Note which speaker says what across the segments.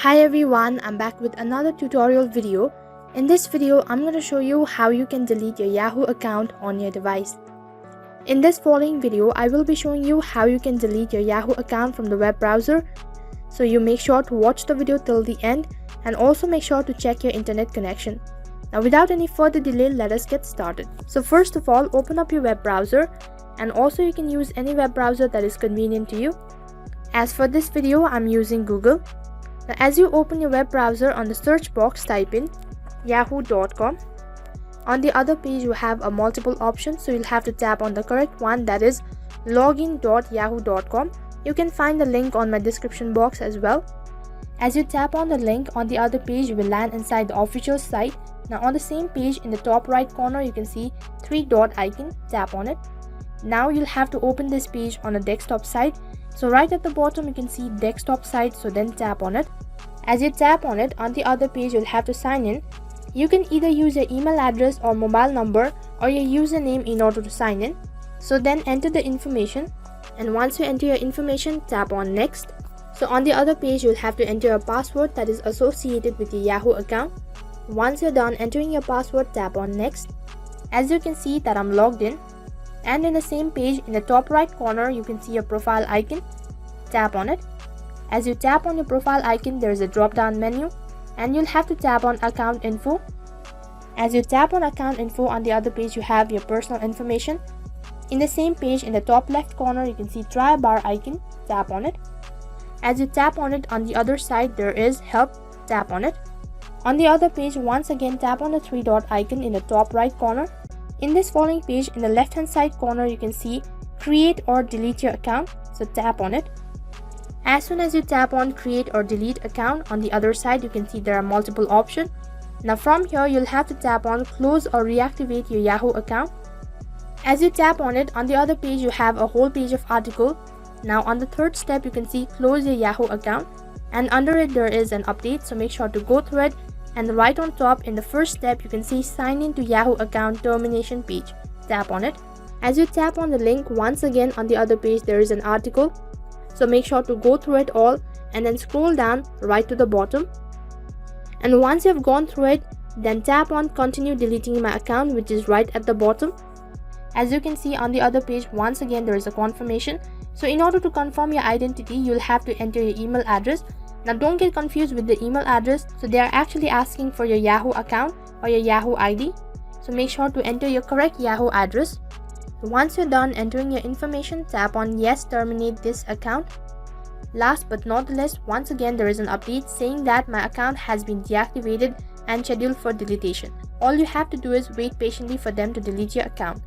Speaker 1: Hi everyone, I'm back with another tutorial video. In this video, I'm going to show you how you can delete your Yahoo account on your device. In this following video, I will be showing you how you can delete your Yahoo account from the web browser. So you make sure to watch the video till the end and also make sure to check your internet connection. Now without any further delay, let us get started. So first of all, open up your web browser, and also you can use any web browser that is convenient to you. As for this video, I'm using Google. Now, as you open your web browser, on the search box type in yahoo.com. On the other page you have a multiple options, so you'll have to tap on the correct one, that is login.yahoo.com. You can find the link on my description box as well. As you tap on the link, on the other page you will land inside the official site. Now on the same page, in the top right corner you can see three dot icon. Tap on it. Now you'll have to open this page on a desktop site. So right at the bottom you can see desktop site, so then tap on it. As you tap on it, on the other page you'll have to sign in. You can either use your email address or mobile number or your username in order to sign in. So then enter the information, and once you enter your information, tap on next. So on the other page you'll have to enter a password that is associated with your Yahoo account. Once you're done entering your password, tap on next. As you can see that I'm logged in. And in the same page, in the top right corner, you can see your profile icon. Tap on it. As you tap on your profile icon, there is a drop down menu and you'll have to tap on account info. As you tap on account info, on the other page you have your personal information. In the same page, in the top left corner, you can see try bar icon. Tap on it. As you tap on it, on the other side there is help. Tap on it. On the other page, once again tap on the three dot icon in the top right corner. In this following page, in the left hand side corner, you can see create or delete your account, so tap on it. As soon as you tap on create or delete account, on the other side you can see there are multiple options. Now from here you'll have to tap on close or reactivate your Yahoo account. As you tap on it, on the other page you have a whole page of article. Now on the third step you can see close your Yahoo account, and under it there is an update, so make sure to go through it. And right on top, in the first step, you can see sign in to Yahoo account termination page. Tap on it. As you tap on the link, once again on the other page there is an article, so make sure to go through it all and then scroll down right to the bottom. And once you've gone through it, then tap on continue deleting my account, which is right at the bottom. As you can see on the other page, once again there is a confirmation. So in order to confirm your identity, you'll have to enter your email address. Now don't get confused with the email address, so they are actually asking for your Yahoo account or your Yahoo ID. So make sure to enter your correct Yahoo address. Once you're done entering your information, tap on yes, terminate this account. Last but not the least, once again there is an update saying that my account has been deactivated and scheduled for deletion. All you have to do is wait patiently for them to delete your account.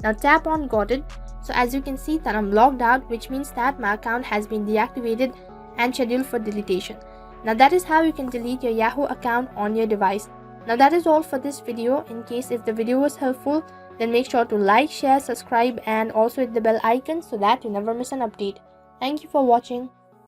Speaker 1: Now tap on got it. So as you can see that I'm logged out, which means that my account has been deactivated and scheduled for deletion. Now that is how you can delete your Yahoo account on your device. Now that is all for this video. In case if the video was helpful, then make sure to like, share, subscribe and also hit the bell icon so that you never miss an update. Thank you for watching.